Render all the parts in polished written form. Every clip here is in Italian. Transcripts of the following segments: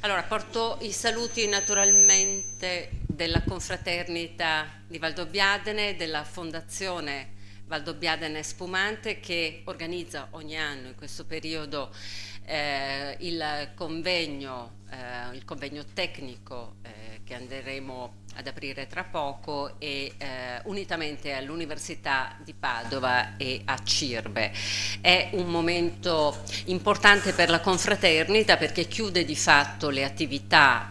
Allora, porto i saluti naturalmente della confraternita di Valdobbiadene, della Fondazione Valdobbiadene Spumante, che organizza ogni anno in questo periodo il convegno tecnico che andremo ad aprire tra poco e unitamente all'Università di Padova e a Cirbe. È un momento importante per la confraternita perché chiude di fatto le attività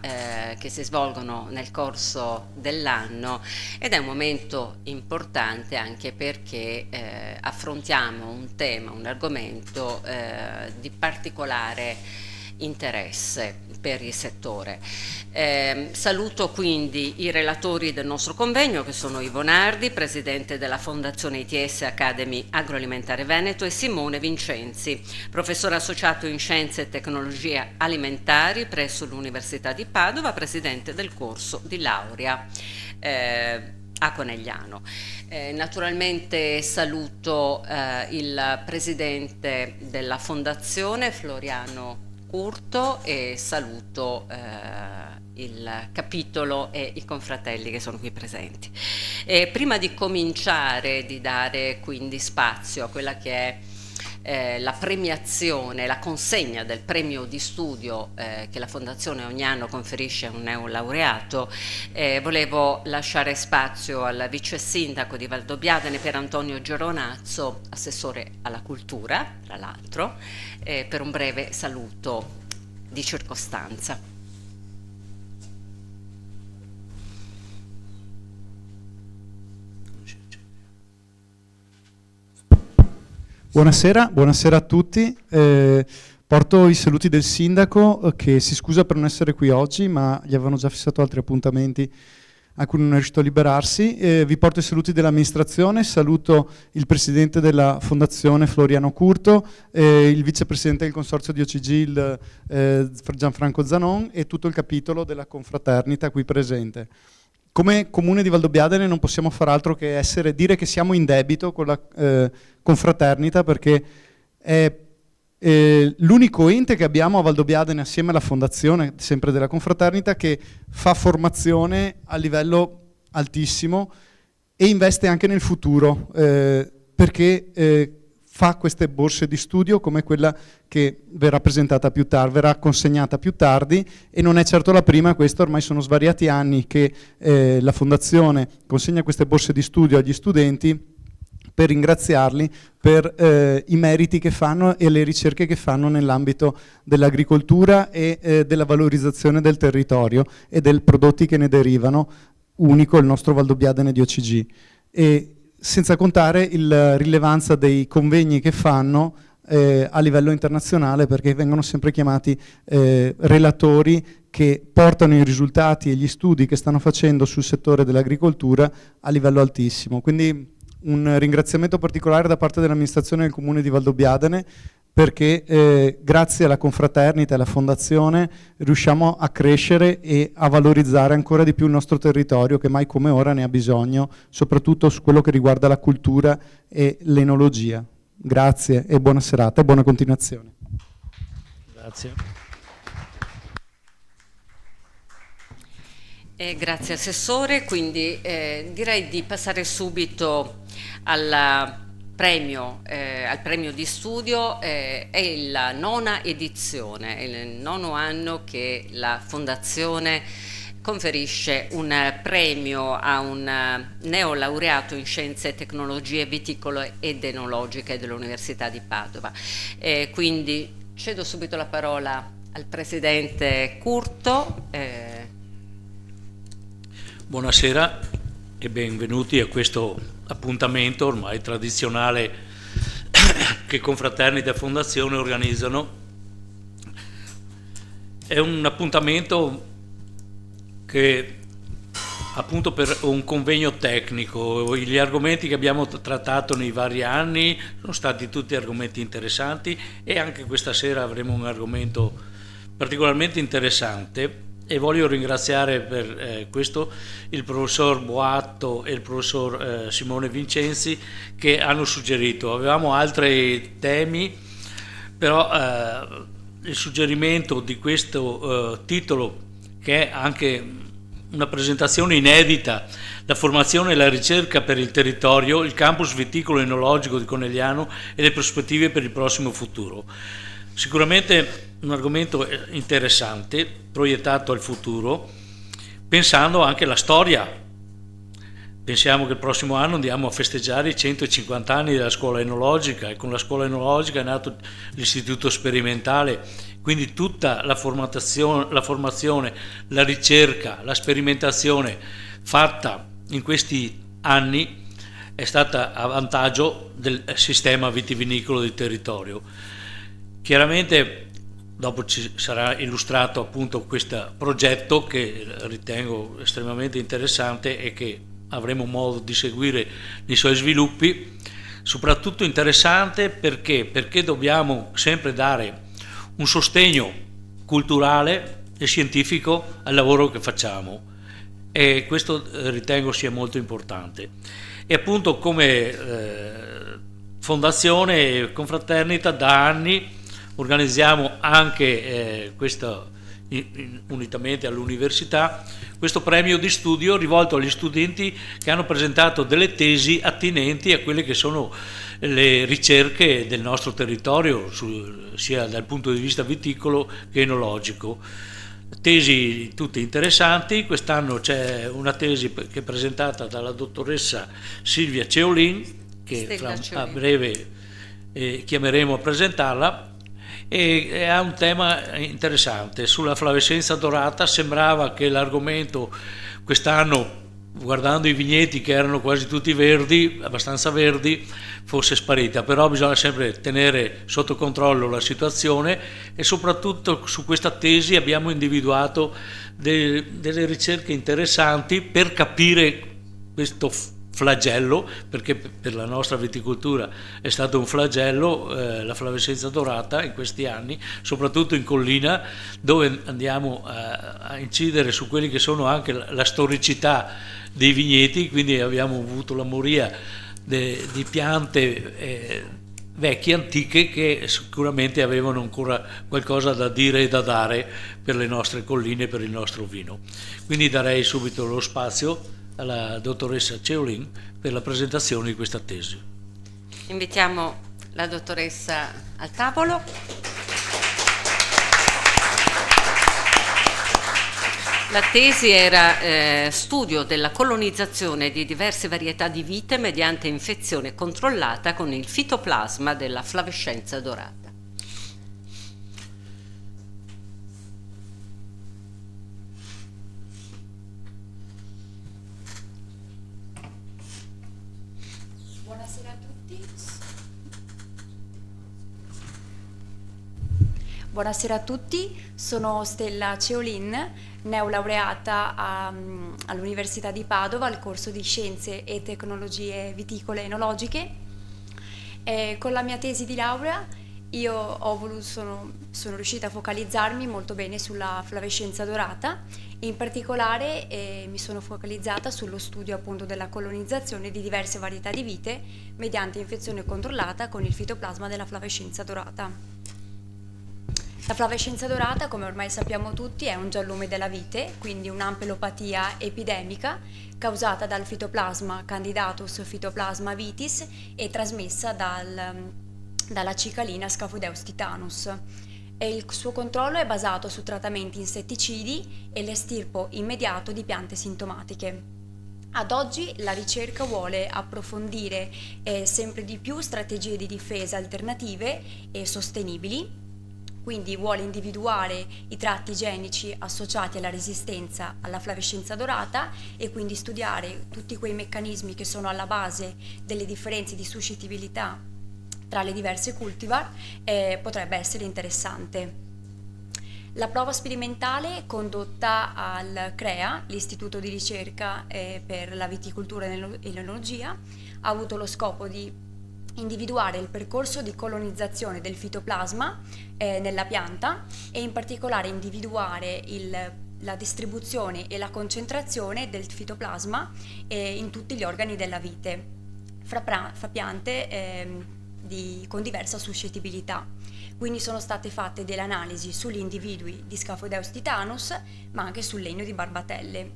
che si svolgono nel corso dell'anno ed è un momento importante anche perché affrontiamo un tema, un argomento di particolare interesse per il settore. Saluto quindi i relatori del nostro convegno, che sono Ivo Nardi, presidente della Fondazione ITS Academy Agroalimentare Veneto, e Simone Vincenzi, professore associato in Scienze e Tecnologie Alimentari presso l'Università di Padova, presidente del corso di laurea a Conegliano. Naturalmente saluto il presidente della Fondazione, Floriano Curto, e saluto il capitolo e i confratelli che sono qui presenti. Prima di cominciare, di dare quindi spazio a quella che è la premiazione, la consegna del premio di studio che la Fondazione ogni anno conferisce a un neolaureato, volevo lasciare spazio al vice sindaco di Valdobbiadene Pier Antonio Geronazzo, assessore alla cultura, tra l'altro, per un breve saluto di circostanza. Buonasera a tutti. Porto i saluti del sindaco che si scusa per non essere qui oggi, ma gli avevano già fissato altri appuntamenti a cui non è riuscito a liberarsi. Vi porto i saluti dell'amministrazione, saluto il presidente della Fondazione Floriano Curto, il vicepresidente del consorzio di OCG Gianfranco Zanon e tutto il capitolo della confraternita qui presente. Come Comune di Valdobbiadene non possiamo far altro che dire che siamo in debito con la confraternita, perché è l'unico ente che abbiamo a Valdobbiadene assieme alla fondazione, sempre della confraternita, che fa formazione a livello altissimo e investe anche nel futuro, perché fa queste borse di studio come quella che verrà presentata più tardi, verrà consegnata più tardi, e non è certo la prima. Questo ormai sono svariati anni che la fondazione consegna queste borse di studio agli studenti per ringraziarli per i meriti che fanno e le ricerche che fanno nell'ambito dell'agricoltura e della valorizzazione del territorio e dei prodotti che ne derivano, unico il nostro Valdobbiadene di OCG. E senza contare la rilevanza dei convegni che fanno a livello internazionale, perché vengono sempre chiamati relatori che portano i risultati e gli studi che stanno facendo sul settore dell'agricoltura a livello altissimo. Quindi un ringraziamento particolare da parte dell'amministrazione del Comune di Valdobbiadene, perché grazie alla confraternita e alla fondazione riusciamo a crescere e a valorizzare ancora di più il nostro territorio, che mai come ora ne ha bisogno, soprattutto su quello che riguarda la cultura e l'enologia. Grazie e buona serata e buona continuazione. Grazie. Grazie Assessore, quindi direi di passare subito al premio di studio. È la nona edizione, è il nono anno che la Fondazione conferisce un premio a un neolaureato in Scienze e Tecnologie Viticole ed Enologiche dell'Università di Padova. Quindi cedo subito la parola al Presidente Curto. Buonasera e benvenuti a questo appuntamento ormai tradizionale che Confraternita e Fondazione organizzano. È un appuntamento che appunto per un convegno tecnico. Gli argomenti che abbiamo trattato nei vari anni sono stati tutti argomenti interessanti, e anche questa sera avremo un argomento particolarmente interessante. E voglio ringraziare per questo il professor Boatto e il professor Simone Vincenzi, che hanno suggerito. Avevamo altri temi, però il suggerimento di questo titolo, che è anche una presentazione inedita, la formazione e la ricerca per il territorio, il campus viticolo-enologico di Conegliano e le prospettive per il prossimo futuro. Sicuramente un argomento interessante, proiettato al futuro, pensando anche alla storia. Pensiamo che il prossimo anno andiamo a festeggiare i 150 anni della scuola enologica, e con la scuola enologica è nato l'istituto sperimentale, quindi tutta la formazione, la ricerca, la sperimentazione fatta in questi anni è stata a vantaggio del sistema vitivinicolo del territorio. Chiaramente dopo ci sarà illustrato appunto questo progetto, che ritengo estremamente interessante e che avremo modo di seguire i suoi sviluppi. Soprattutto interessante perché dobbiamo sempre dare un sostegno culturale e scientifico al lavoro che facciamo, e questo ritengo sia molto importante. E appunto come fondazione Confraternita da anni organizziamo anche questo, unitamente all'università, questo premio di studio rivolto agli studenti che hanno presentato delle tesi attinenti a quelle che sono le ricerche del nostro territorio, sia dal punto di vista viticolo che enologico. Tesi tutte interessanti. Quest'anno c'è una tesi che è presentata dalla dottoressa Silvia Ceolin, che a breve chiameremo a presentarla, e ha un tema interessante sulla flavescenza dorata. Sembrava che l'argomento quest'anno, guardando i vigneti che erano quasi tutti verdi, abbastanza verdi, fosse sparita, però bisogna sempre tenere sotto controllo la situazione, e soprattutto su questa tesi abbiamo individuato delle ricerche interessanti per capire questo flagello, perché per la nostra viticoltura è stato un flagello, la flavescenza dorata in questi anni, soprattutto in collina, dove andiamo a incidere su quelli che sono anche la storicità dei vigneti. Quindi abbiamo avuto la moria di piante vecchie, antiche, che sicuramente avevano ancora qualcosa da dire e da dare per le nostre colline, per il nostro vino. Quindi darei subito lo spazio alla dottoressa Ceolin per la presentazione di questa tesi. Invitiamo la dottoressa al tavolo. La tesi era studio della colonizzazione di diverse varietà di vite mediante infezione controllata con il fitoplasma della flavescenza dorata. Buonasera a tutti. Buonasera a tutti, sono Stella Ceolin, neolaureata all'Università di Padova al corso di Scienze e Tecnologie Viticole Enologiche. Con la mia tesi di laurea sono riuscita a focalizzarmi molto bene sulla flavescenza dorata, e in particolare mi sono focalizzata sullo studio appunto della colonizzazione di diverse varietà di vite mediante infezione controllata con il fitoplasma della flavescenza dorata. La flavescenza dorata, come ormai sappiamo tutti, è un giallume della vite, quindi un'ampelopatia epidemica causata dal fitoplasma Candidatus fitoplasma vitis e trasmessa dalla cicalina Scaphoideus titanus. E il suo controllo è basato su trattamenti insetticidi e l'estirpo immediato di piante sintomatiche. Ad oggi la ricerca vuole approfondire sempre di più strategie di difesa alternative e sostenibili. Quindi vuole individuare i tratti igenici associati alla resistenza alla flavescenza dorata e quindi studiare tutti quei meccanismi che sono alla base delle differenze di suscettibilità tra le diverse cultivar. Potrebbe essere interessante. La prova sperimentale condotta al CREA, l'Istituto di ricerca per la viticoltura e l'enologia, ha avuto lo scopo di individuare il percorso di colonizzazione del fitoplasma nella pianta, e in particolare individuare la distribuzione e la concentrazione del fitoplasma in tutti gli organi della vite fra piante con diversa suscettibilità. Quindi sono state fatte delle analisi sugli individui di Scaphoideus titanus, ma anche sul legno di barbatelle.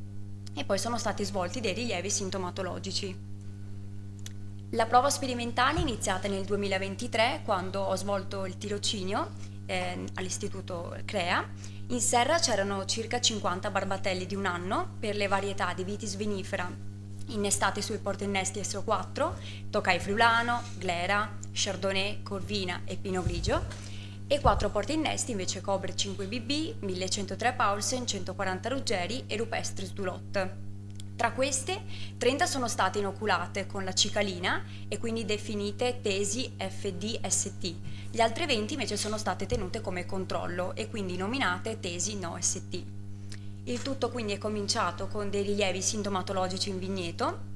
E poi sono stati svolti dei rilievi sintomatologici. La prova sperimentale è iniziata nel 2023, quando ho svolto il tirocinio all'Istituto CREA. In serra c'erano circa 50 barbatelli di 1 anno per le varietà di Vitis vinifera innestate sui portainnesti SO4, Tokai friulano, Glera, Chardonnay, Corvina e Pinot Grigio, e 4 portainnesti invece Cobre 5BB, 1103 Paulsen, 140 Ruggeri e Rupestris Dulot. Tra queste, 30 sono state inoculate con la cicalina e quindi definite tesi FD-ST. Gli altri 20 invece sono state tenute come controllo e quindi nominate tesi no-ST. Il tutto quindi è cominciato con dei rilievi sintomatologici in vigneto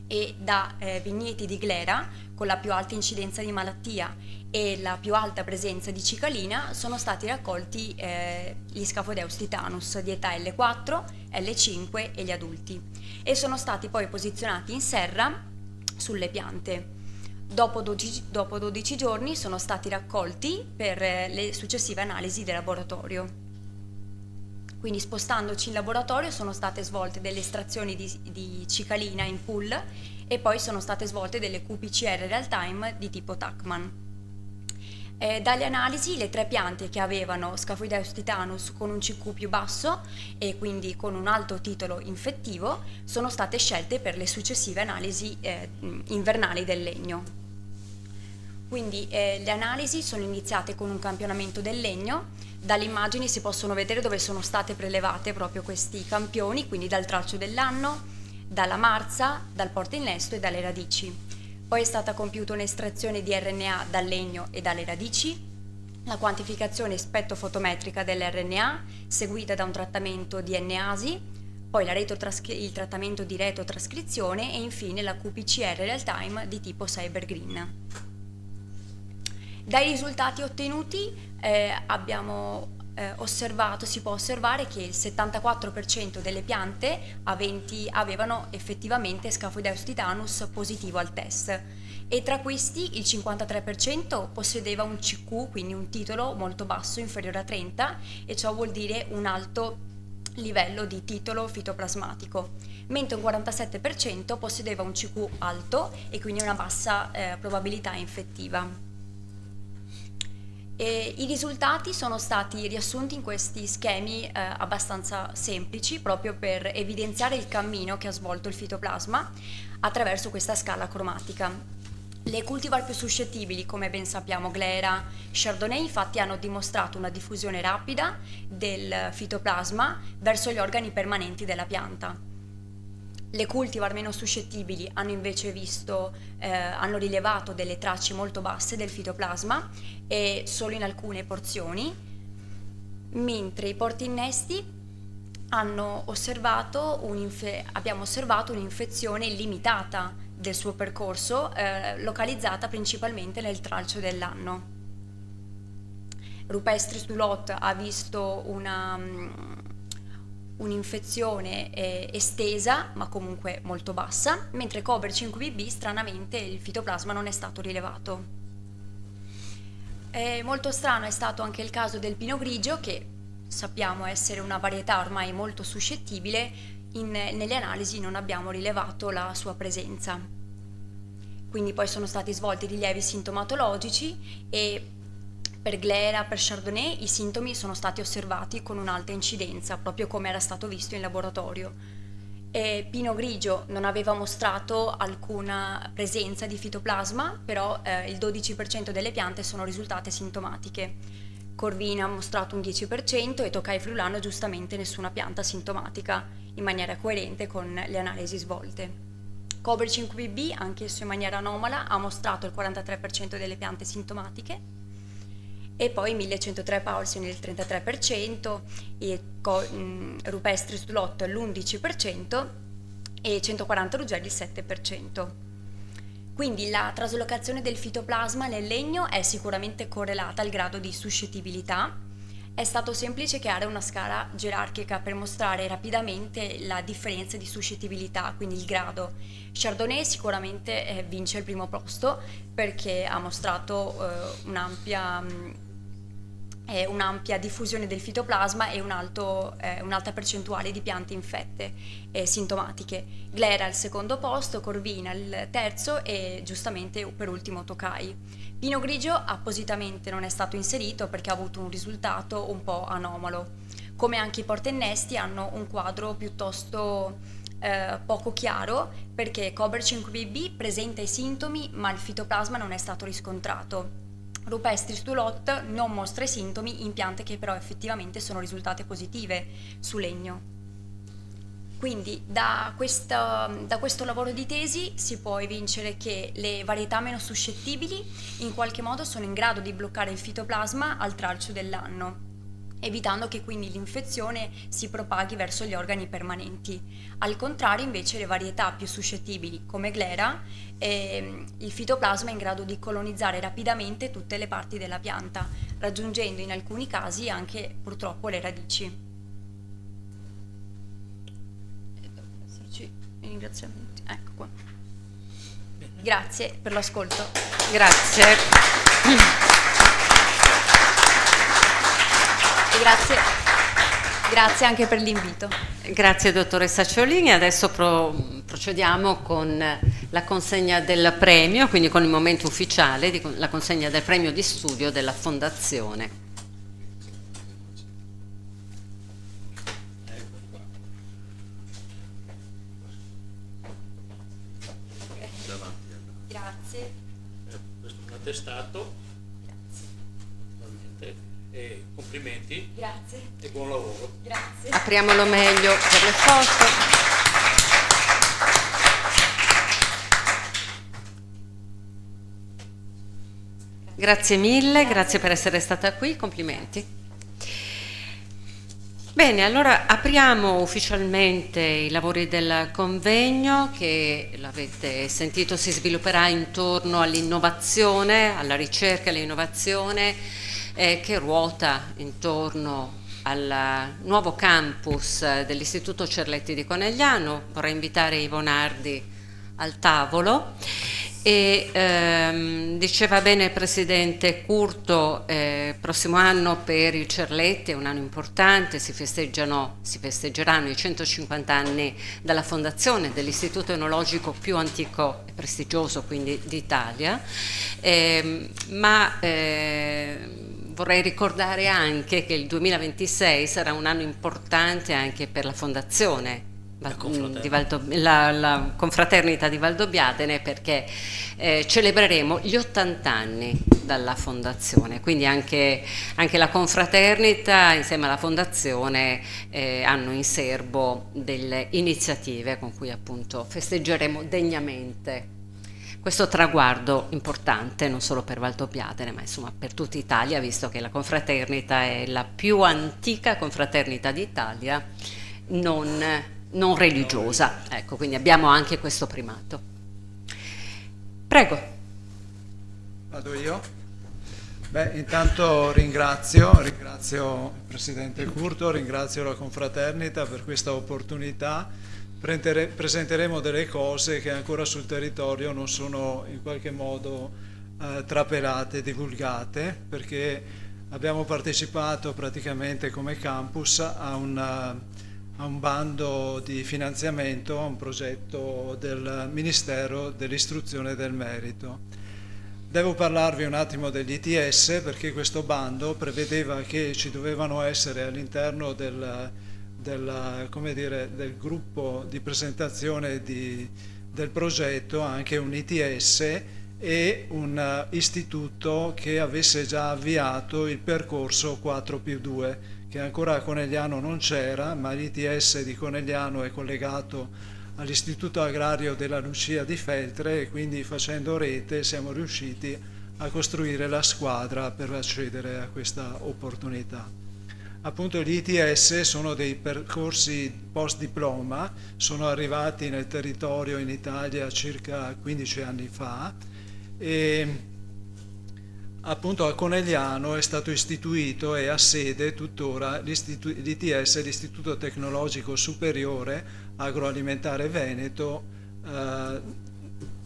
e da vigneti di Glera con la più alta incidenza di malattia e la più alta presenza di cicalina sono stati raccolti gli Scaphoideus titanus di età L4, L5 e gli adulti e sono stati poi posizionati in serra sulle piante. Dopo 12 giorni sono stati raccolti per le successive analisi di laboratorio. Quindi spostandoci in laboratorio sono state svolte delle estrazioni di cicalina in pool e poi sono state svolte delle qPCR real time di tipo Tachman. Dalle analisi le 3 piante che avevano Scaphoideus titanus con un CQ più basso e quindi con un alto titolo infettivo sono state scelte per le successive analisi invernali del legno. Quindi le analisi sono iniziate con un campionamento del legno. Dalle immagini si possono vedere dove sono state prelevate proprio questi campioni, quindi dal tralcio dell'anno, dalla marza, dal portainnesto e dalle radici. Poi è stata compiuta un'estrazione di RNA dal legno e dalle radici, la quantificazione spettrofotometrica dell'RNA seguita da un trattamento di NASI, poi il trattamento di retotrascrizione e infine la qPCR real time di tipo CyberGreen. Dai risultati ottenuti si può osservare che il 74% delle piante avevano effettivamente Scaphoideus titanus positivo al test e tra questi il 53% possedeva un CQ, quindi un titolo molto basso, inferiore a 30, e ciò vuol dire un alto livello di titolo fitoplasmatico, mentre un 47% possedeva un CQ alto e quindi una bassa probabilità infettiva. I risultati sono stati riassunti in questi schemi abbastanza semplici proprio per evidenziare il cammino che ha svolto il fitoplasma attraverso questa scala cromatica. Le cultivar più suscettibili, come ben sappiamo Glera, Chardonnay, infatti hanno dimostrato una diffusione rapida del fitoplasma verso gli organi permanenti della pianta. Le cultivar meno suscettibili hanno invece hanno rilevato delle tracce molto basse del fitoplasma e solo in alcune porzioni, mentre i portainnesti abbiamo osservato un'infezione limitata del suo percorso, localizzata principalmente nel tralcio dell'anno. Rupestris Dulot ha visto un'infezione estesa ma comunque molto bassa, mentre Cobre 5BB stranamente il fitoplasma non è stato rilevato. Molto strano è stato anche il caso del Pinot Grigio, che sappiamo essere una varietà ormai molto suscettibile. Nelle analisi non abbiamo rilevato la sua presenza. Quindi poi sono stati svolti rilievi sintomatologici e per Glera, per Chardonnay i sintomi sono stati osservati con un'alta incidenza, proprio come era stato visto in laboratorio. Pinot Grigio non aveva mostrato alcuna presenza di fitoplasma, però il 12% delle piante sono risultate sintomatiche. Corvina ha mostrato un 10% e Tokai friulano giustamente nessuna pianta sintomatica, in maniera coerente con le analisi svolte. Cobre 5BB, anch'esso in maniera anomala, ha mostrato il 43% delle piante sintomatiche, e poi 1103 Paulsen il 33%, e Rupestris Dulot l'11% e 140 Ruggeri il 7%. Quindi la traslocazione del fitoplasma nel legno è sicuramente correlata al grado di suscettibilità. È stato semplice creare una scala gerarchica per mostrare rapidamente la differenza di suscettibilità, quindi il grado. Chardonnay sicuramente vince il primo posto perché ha mostrato un'ampia un'ampia diffusione del fitoplasma e un'alta percentuale di piante infette e sintomatiche. Glera al secondo posto, Corvina il terzo e giustamente per ultimo Tokai. Pino grigio appositamente non è stato inserito perché ha avuto un risultato un po' anomalo. Come anche i portennesti hanno un quadro piuttosto poco chiaro, perché Cober 5BB presenta i sintomi ma il fitoplasma non è stato riscontrato. Rupestris Dulot non mostra i sintomi in piante che però effettivamente sono risultate positive su legno. Quindi da questo lavoro di tesi si può evincere che le varietà meno suscettibili in qualche modo sono in grado di bloccare il fitoplasma al tralcio dell'anno, evitando che quindi l'infezione si propaghi verso gli organi permanenti. Al contrario, invece, le varietà più suscettibili, come Glera, il fitoplasma è in grado di colonizzare rapidamente tutte le parti della pianta, raggiungendo in alcuni casi anche purtroppo le radici. Ringraziamenti. Ecco qua. Grazie per l'ascolto. Grazie. Grazie anche per l'invito. Grazie dottoressa Ciolini. Adesso procediamo con la consegna del premio, quindi con il momento ufficiale di la consegna del premio di studio della Fondazione. Grazie. Questo è un attestato. E complimenti. Grazie. E buon lavoro. Grazie. Apriamolo meglio per le foto. Grazie mille, grazie per essere stata qui, complimenti. Bene, allora apriamo ufficialmente i lavori del convegno che, l'avete sentito, si svilupperà intorno all'innovazione, alla ricerca e all'innovazione che ruota intorno al nuovo campus dell'Istituto Cerletti di Conegliano. Vorrei invitare Ivo Nardi al tavolo. E diceva bene il presidente Curto, prossimo anno per il Cerletti è un anno importante, si festeggeranno i 150 anni dalla fondazione dell'istituto enologico più antico e prestigioso quindi d'Italia, ma vorrei ricordare anche che il 2026 sarà un anno importante anche per la fondazione la confraternita di Valdobbiadene, perché celebreremo gli 80 anni dalla fondazione, quindi anche la confraternita insieme alla fondazione hanno in serbo delle iniziative con cui appunto festeggeremo degnamente questo traguardo importante non solo per Valdobbiadene ma insomma per tutta Italia, visto che la confraternita è la più antica confraternita d'Italia non religiosa, ecco, quindi abbiamo anche questo primato. Prego. Vado io? Beh, intanto ringrazio il Presidente Curto, ringrazio la confraternita per questa opportunità. Presenteremo delle cose che ancora sul territorio non sono in qualche modo trapelate, divulgate, perché abbiamo partecipato praticamente come campus a un bando di finanziamento, a un progetto del Ministero dell'Istruzione e del Merito. Devo parlarvi un attimo degli ITS, perché questo bando prevedeva che ci dovevano essere all'interno del gruppo di presentazione del progetto anche un ITS e un istituto che avesse già avviato il percorso 4+2, che ancora a Conegliano non c'era, ma l'ITS di Conegliano è collegato all'Istituto Agrario della Lucia di Feltre e quindi facendo rete siamo riusciti a costruire la squadra per accedere a questa opportunità. Appunto gli ITS sono dei percorsi post diploma, sono arrivati nel territorio in Italia circa 15 anni fa e appunto a Conegliano è stato istituito e ha sede tuttora l'ITS, l'Istituto Tecnologico Superiore Agroalimentare Veneto,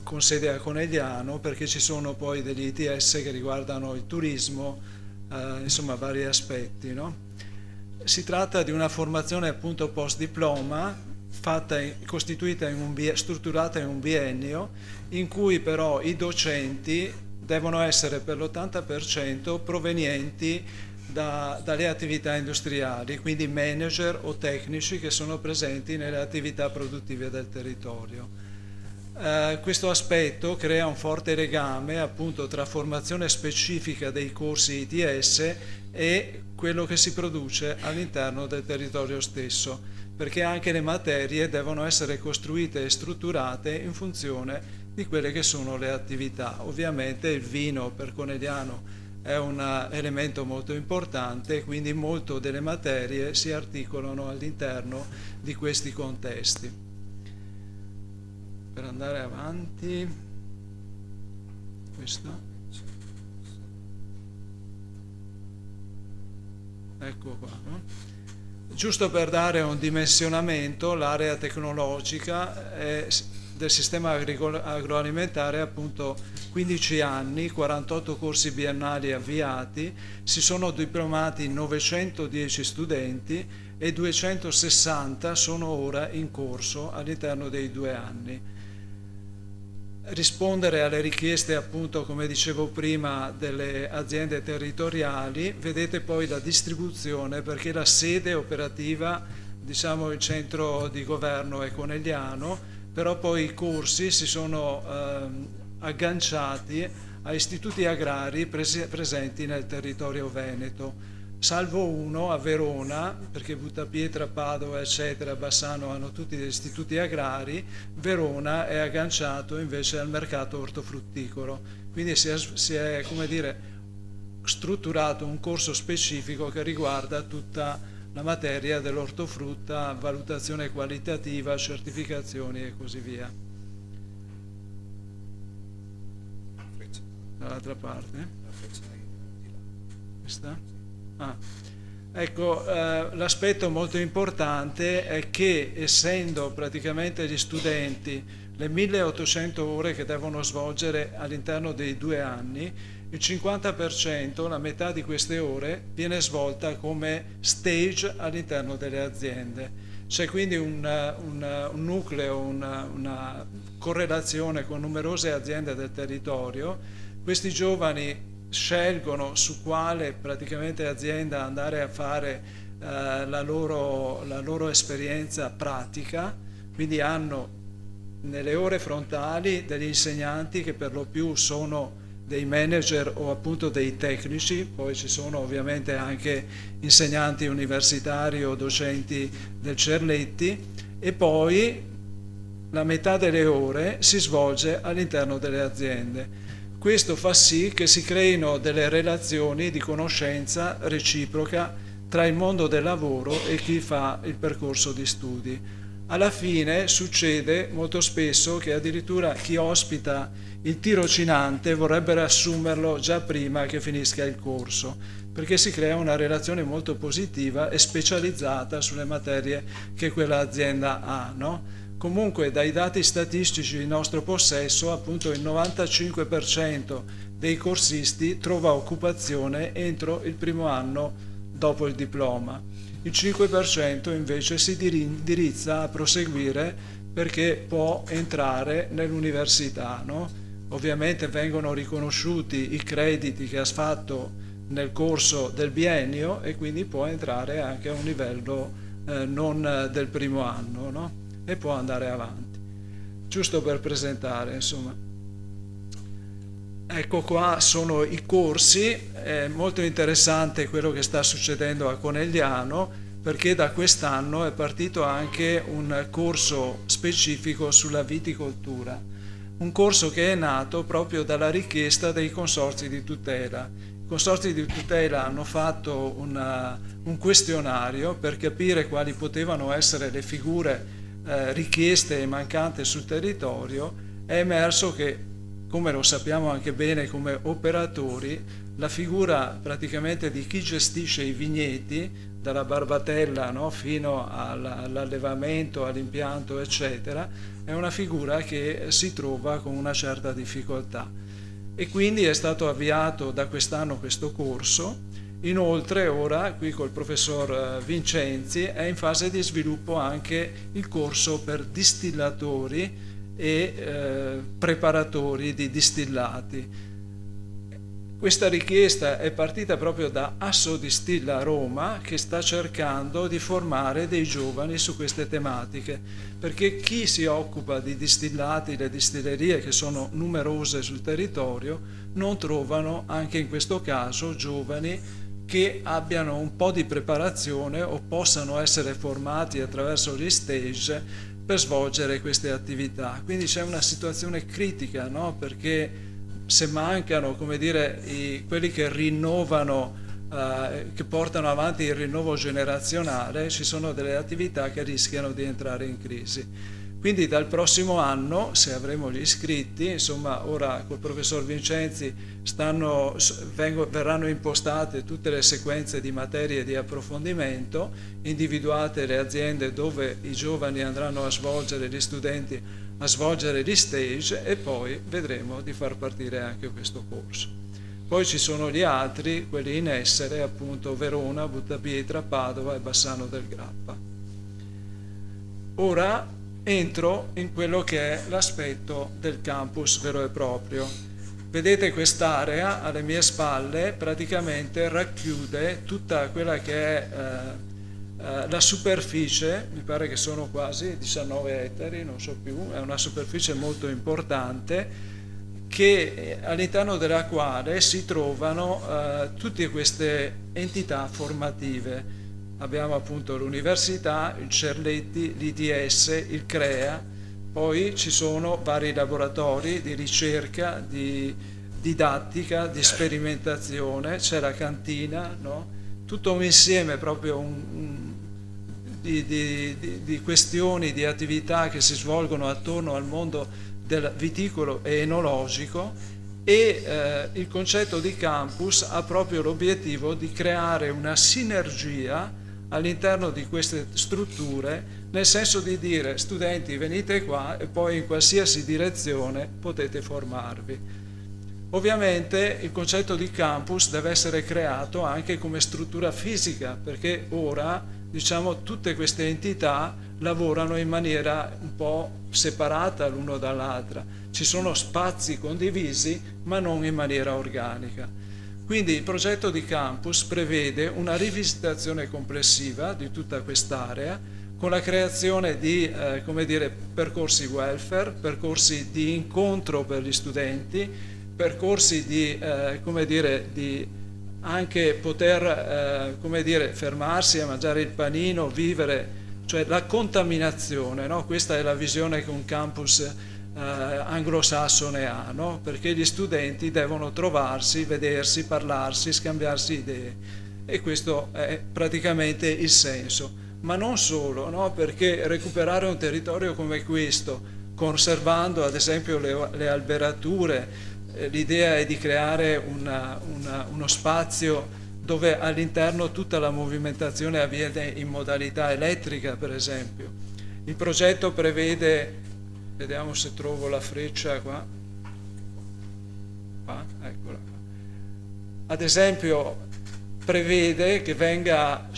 con sede a Conegliano, perché ci sono poi degli ITS che riguardano il turismo, insomma vari aspetti, no? Si tratta di una formazione appunto post diploma strutturata in un biennio, in cui però i docenti devono essere per l'80% provenienti dalle attività industriali, quindi manager o tecnici che sono presenti nelle attività produttive del territorio. Questo aspetto crea un forte legame appunto tra formazione specifica dei corsi ITS e quello che si produce all'interno del territorio stesso, perché anche le materie devono essere costruite e strutturate in funzione di quelle che sono le attività. Ovviamente il vino per Conegliano è un elemento molto importante, quindi molto delle materie si articolano all'interno di questi contesti. Per andare avanti, questo, ecco qua, no? Giusto per dare un dimensionamento, l'area tecnologica del sistema agroalimentare è appunto 15 anni, 48 corsi biennali avviati, si sono diplomati 910 studenti e 260 sono ora in corso all'interno dei 2 anni. Rispondere alle richieste appunto, come dicevo prima, delle aziende territoriali. Vedete poi la distribuzione, perché la sede operativa, diciamo il centro di governo è Conegliano, però poi i corsi si sono agganciati a istituti agrari presenti nel territorio veneto, salvo uno a Verona, perché Buttapietra, Padova, eccetera, Bassano hanno tutti degli istituti agrari. Verona è agganciato invece al mercato ortofrutticolo, quindi si è come dire, strutturato un corso specifico che riguarda tutta la materia dell'ortofrutta, valutazione qualitativa, certificazioni e così via. Dall'altra parte? Questa? Ecco, l'aspetto molto importante è che, essendo praticamente gli studenti le 1800 ore che devono svolgere all'interno dei 2 anni, il 50%, la metà di queste ore, viene svolta come stage all'interno delle aziende. C'è quindi un nucleo, una correlazione con numerose aziende del territorio. Questi giovani scelgono su quale praticamente azienda andare a fare la loro esperienza pratica, quindi hanno nelle ore frontali degli insegnanti che per lo più sono dei manager o appunto dei tecnici, poi ci sono ovviamente anche insegnanti universitari o docenti del Cerletti, e poi la metà delle ore si svolge all'interno delle aziende. Questo fa sì che si creino delle relazioni di conoscenza reciproca tra il mondo del lavoro e chi fa il percorso di studi. Alla fine succede molto spesso che addirittura chi ospita il tirocinante vorrebbe assumerlo già prima che finisca il corso, perché si crea una relazione molto positiva e specializzata sulle materie che quella azienda ha, no? Comunque dai dati statistici in nostro possesso, appunto il 95% dei corsisti trova occupazione entro il primo anno dopo il diploma. Il 5% invece si indirizza a proseguire perché può entrare nell'università, no? Ovviamente vengono riconosciuti i crediti che ha fatto nel corso del biennio e quindi può entrare anche a un livello non del primo anno, no? E può andare avanti. Giusto per presentare, insomma. Ecco qua sono i corsi, è molto interessante quello che sta succedendo a Conegliano, perché da quest'anno è partito anche un corso specifico sulla viticoltura, un corso che è nato proprio dalla richiesta dei consorzi di tutela. I consorzi di tutela hanno fatto un questionario per capire quali potevano essere le figure richieste e mancate sul territorio. È emerso che, come lo sappiamo anche bene come operatori, la figura praticamente di chi gestisce i vigneti, dalla barbatella, no, fino all'allevamento, all'impianto, eccetera, è una figura che si trova con una certa difficoltà. E quindi è stato avviato da quest'anno questo corso Inoltre ora qui col professor Vincenzi è in fase di sviluppo anche il corso per distillatori e preparatori di distillati. Questa richiesta è partita proprio da Assodistilla Roma, che sta cercando di formare dei giovani su queste tematiche, perché chi si occupa di distillati, le distillerie che sono numerose sul territorio, non trovano anche in questo caso giovani che abbiano un po' di preparazione o possano essere formati attraverso gli stage per svolgere queste attività. Quindi c'è una situazione critica, no? Perché se mancano, come dire, quelli che rinnovano, che portano avanti il rinnovo generazionale, ci sono delle attività che rischiano di entrare in crisi. Quindi dal prossimo anno, se avremo gli iscritti, insomma ora col professor Vincenzi verranno impostate tutte le sequenze di materie di approfondimento, individuate le aziende dove i giovani andranno a svolgere, gli studenti a svolgere gli stage, e poi vedremo di far partire anche questo corso. Poi ci sono gli altri, quelli in essere, appunto Verona, Buttapietra, Padova e Bassano del Grappa. Ora entro in quello che è l'aspetto del campus vero e proprio. Vedete quest'area alle mie spalle praticamente racchiude tutta quella che è la superficie, mi pare che sono quasi 19 ettari, non so più, è una superficie molto importante all'interno della quale si trovano tutte queste entità formative. Abbiamo appunto l'università, il Cerletti, l'ITS, il CREA, poi ci sono vari laboratori di ricerca, di didattica, di sperimentazione, c'è la cantina, no? Tutto un insieme proprio di questioni, di attività che si svolgono attorno al mondo del viticolo e enologico, e il concetto di campus ha proprio l'obiettivo di creare una sinergia all'interno di queste strutture, nel senso di dire: studenti, venite qua e poi in qualsiasi direzione potete formarvi. Ovviamente il concetto di campus deve essere creato anche come struttura fisica, perché ora, diciamo, tutte queste entità lavorano in maniera un po' separata l'uno dall'altra. Ci sono spazi condivisi, ma non in maniera organica. Quindi il progetto di campus prevede una rivisitazione complessiva di tutta quest'area, con la creazione di percorsi welfare, percorsi di incontro per gli studenti, percorsi di anche poter fermarsi a mangiare il panino, vivere, cioè la contaminazione, no? Questa è la visione che un campus anglosassone ha, no? Perché gli studenti devono trovarsi, vedersi, parlarsi, scambiarsi idee, e questo è praticamente il senso. Ma non solo, no? Perché recuperare un territorio come questo, conservando ad esempio le alberature, l'idea è di creare uno spazio dove all'interno tutta la movimentazione avviene in modalità elettrica, per esempio. Il progetto prevede, vediamo se trovo la freccia qua, eccola qua. Ad esempio prevede che venga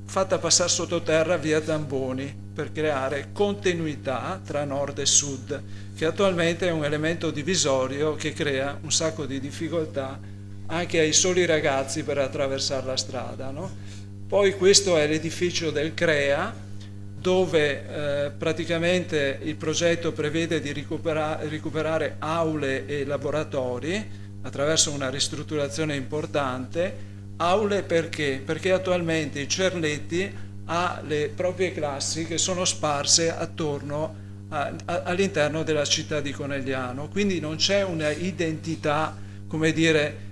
fatta passare sottoterra via Zamboni per creare continuità tra nord e sud, che attualmente è un elemento divisorio che crea un sacco di difficoltà anche ai soli ragazzi per attraversare la strada, no? Poi questo è l'edificio del CREA, dove praticamente il progetto prevede di recuperare aule e laboratori attraverso una ristrutturazione importante. Aule perché? Perché attualmente il Cerletti ha le proprie classi che sono sparse attorno all'interno della città di Conegliano, quindi non c'è una identità, come dire,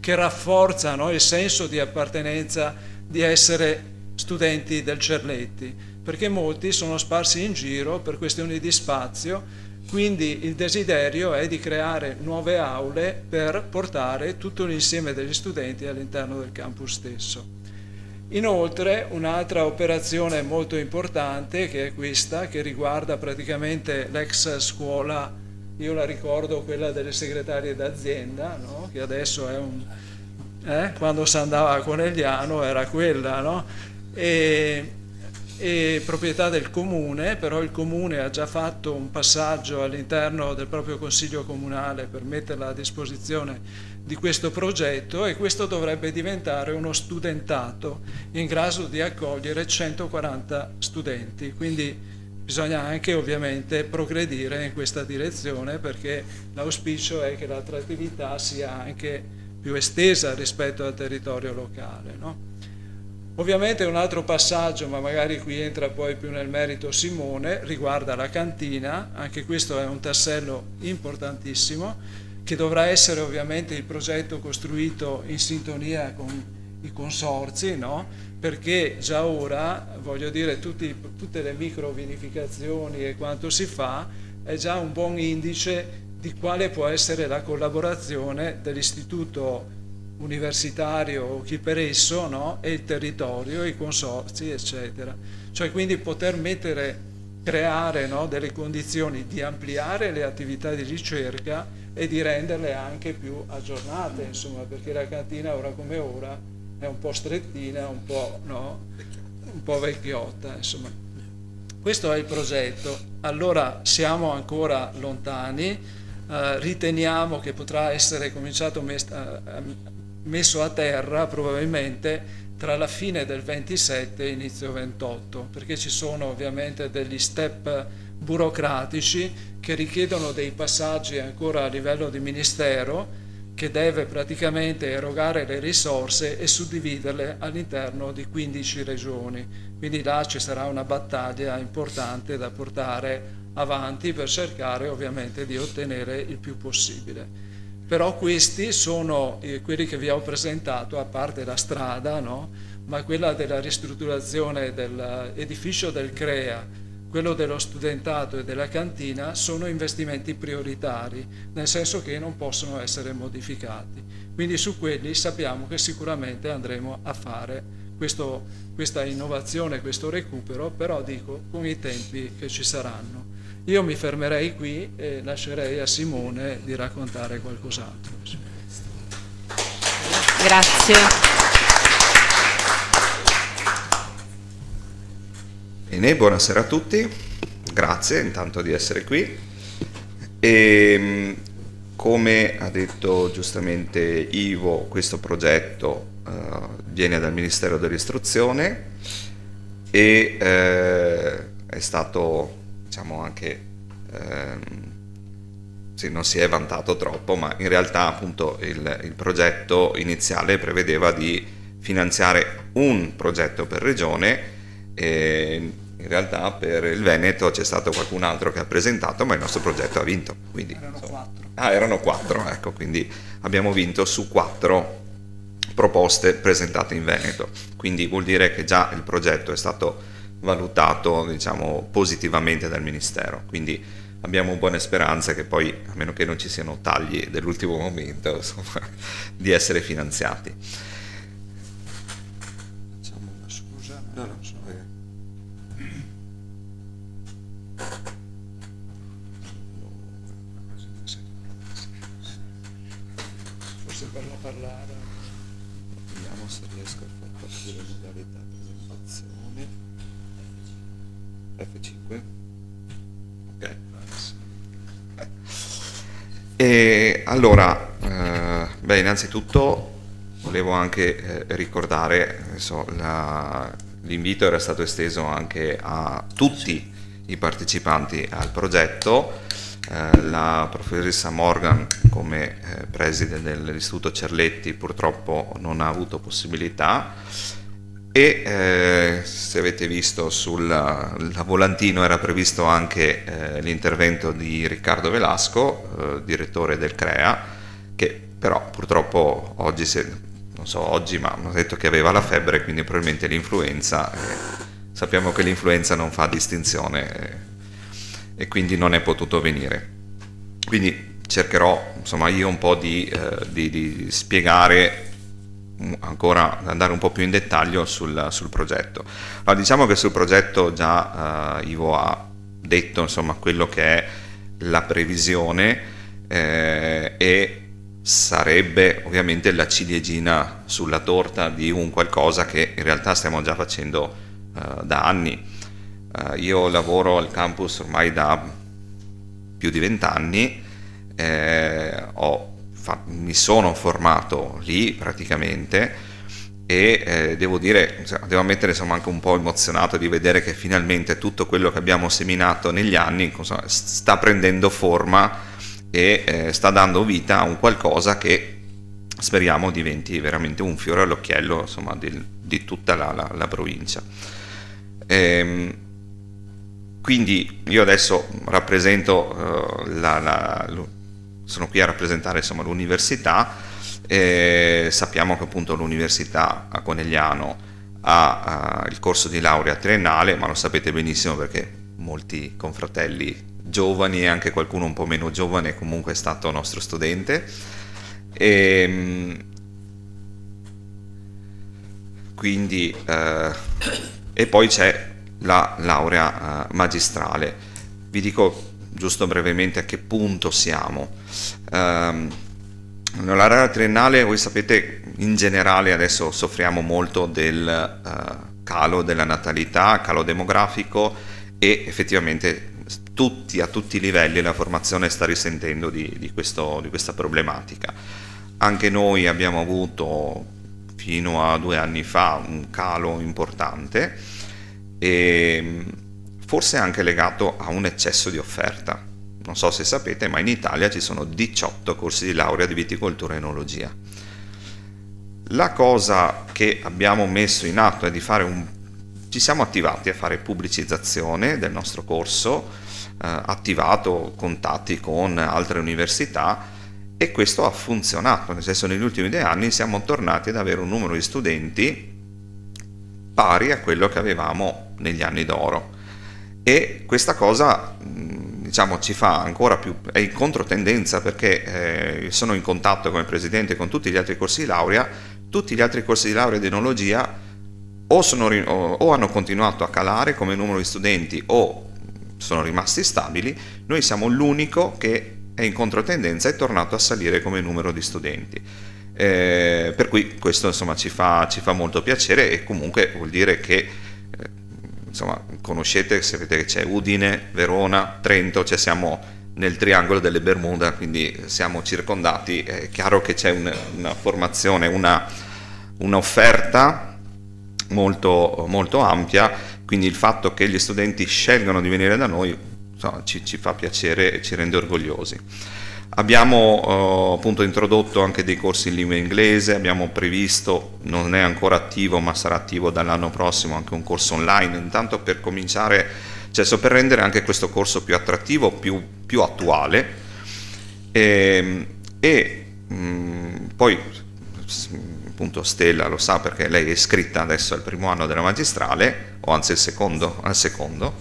che rafforza, no, il senso di appartenenza di essere studenti del Cerletti, perché molti sono sparsi in giro per questioni di spazio. Quindi il desiderio è di creare nuove aule per portare tutto l'insieme degli studenti all'interno del campus stesso. Inoltre un'altra operazione molto importante, che è questa, che riguarda praticamente l'ex scuola io la ricordo quella delle segretarie d'azienda, no? Che adesso è quando si andava a Conegliano era quella, no? E proprietà del comune, però il comune ha già fatto un passaggio all'interno del proprio consiglio comunale per metterla a disposizione di questo progetto, e questo dovrebbe diventare uno studentato in grado di accogliere 140 studenti, quindi bisogna anche ovviamente progredire in questa direzione, perché l'auspicio è che l'attrattività sia anche più estesa rispetto al territorio locale, no? Ovviamente un altro passaggio, ma magari qui entra poi più nel merito Simone, riguarda la cantina. Anche questo è un tassello importantissimo, che dovrà essere ovviamente il progetto costruito in sintonia con i consorzi, no? Perché già ora, voglio dire, tutte le microvinificazioni e quanto si fa è già un buon indice di quale può essere la collaborazione dell'istituto universitario o chi per esso, no? E il territorio, i consorzi, eccetera. Cioè quindi poter creare, no? Delle condizioni di ampliare le attività di ricerca e di renderle anche più aggiornate, insomma, perché la cantina ora come ora è un po' strettina, un po', no? Un po' vecchiotta, insomma. Questo è il progetto. Allora siamo ancora lontani, riteniamo che potrà essere cominciato messo a terra probabilmente tra la fine del 27 e inizio 28, perché ci sono ovviamente degli step burocratici che richiedono dei passaggi ancora a livello di ministero, che deve praticamente erogare le risorse e suddividerle all'interno di 15 regioni. Quindi là ci sarà una battaglia importante da portare avanti per cercare ovviamente di ottenere il più possibile. Però questi sono quelli che vi ho presentato, a parte la strada, no? Ma quella della ristrutturazione dell'edificio del CREA, quello dello studentato e della cantina, sono investimenti prioritari, nel senso che non possono essere modificati. Quindi su quelli sappiamo che sicuramente andremo a fare questa innovazione, questo recupero, però dico con i tempi che ci saranno. Io mi fermerei qui e lascerei a Simone di raccontare qualcos'altro. Grazie. Bene, buonasera a tutti, grazie intanto di essere qui. E come ha detto giustamente Ivo, questo progetto viene dal Ministero dell'Istruzione e è stato, diciamo, anche non si è vantato troppo, ma in realtà appunto il progetto iniziale prevedeva di finanziare un progetto per regione, e in realtà per il Veneto c'è stato qualcun altro che ha presentato, ma il nostro progetto ha vinto. Quindi, erano quattro, ecco, quindi abbiamo vinto su 4 proposte presentate in Veneto, quindi vuol dire che già il progetto è stato valutato, diciamo, positivamente dal Ministero, quindi abbiamo buone speranze che poi, a meno che non ci siano tagli dell'ultimo momento, insomma, di essere finanziati. Facciamo una scusa, non so. Forse per la parlare. Vediamo se riesco a far partire modalità presentazione. F5. Ok. E allora, innanzitutto volevo anche ricordare, l'invito era stato esteso anche a tutti i partecipanti al progetto. La professoressa Morgan, come preside dell'Istituto Cerletti, purtroppo non ha avuto possibilità, e se avete visto sul volantino era previsto anche l'intervento di Riccardo Velasco, direttore del CREA, che però purtroppo oggi, ma hanno detto che aveva la febbre, quindi probabilmente l'influenza, sappiamo che l'influenza non fa distinzione, e quindi non è potuto venire. Quindi cercherò, insomma, io un po' di spiegare ancora, andare un po' più in dettaglio sul progetto. Allora, diciamo che sul progetto già Ivo ha detto, insomma, quello che è la previsione e sarebbe ovviamente la ciliegina sulla torta di un qualcosa che in realtà stiamo già facendo da anni. Io lavoro al campus ormai da più di 20 anni, mi sono formato lì praticamente e devo dire, devo ammettere, sono anche un po' emozionato di vedere che finalmente tutto quello che abbiamo seminato negli anni sta prendendo forma e sta dando vita a un qualcosa che speriamo diventi veramente un fiore all'occhiello, insomma, di tutta la provincia. Quindi io adesso rappresento sono qui a rappresentare, insomma, l'università. Sappiamo che appunto l'università a Conegliano ha il corso di laurea triennale, ma lo sapete benissimo perché molti confratelli giovani e anche qualcuno un po' meno giovane comunque è stato nostro studente. Quindi e poi c'è la laurea magistrale. Vi dico giusto brevemente a che punto siamo. Nella laurea triennale, voi sapete, in generale adesso soffriamo molto del calo della natalità, calo demografico, e effettivamente a tutti i livelli la formazione sta risentendo di questa problematica. Anche noi abbiamo avuto fino a 2 anni fa un calo importante, e forse anche legato a un eccesso di offerta. Non so se sapete, ma in Italia ci sono 18 corsi di laurea di viticoltura e enologia. La cosa che abbiamo messo in atto è di ci siamo attivati a fare pubblicizzazione del nostro corso, attivato contatti con altre università, e questo ha funzionato, nel senso, negli ultimi 2 anni siamo tornati ad avere un numero di studenti pari a quello che avevamo negli anni d'oro, e questa cosa ci fa ancora più, è in controtendenza, perché sono in contatto come presidente con tutti gli altri corsi di laurea. Tutti gli altri corsi di laurea di enologia o hanno continuato a calare come numero di studenti o sono rimasti stabili. Noi siamo l'unico che è in controtendenza, è tornato a salire come numero di studenti. Per cui questo, insomma, ci fa molto piacere, e comunque vuol dire che conoscete, sapete che c'è Udine, Verona, Trento, siamo nel triangolo delle Bermuda, quindi siamo circondati. È chiaro che c'è una formazione, un'offerta molto, molto ampia, quindi il fatto che gli studenti scelgano di venire da noi ci fa piacere e ci rende orgogliosi. Abbiamo appunto introdotto anche dei corsi in lingua inglese, abbiamo previsto, non è ancora attivo ma sarà attivo dall'anno prossimo, anche un corso online, intanto per cominciare, per rendere anche questo corso più attrattivo, più attuale, poi appunto Stella lo sa perché lei è iscritta adesso al primo anno della magistrale, o anzi al secondo.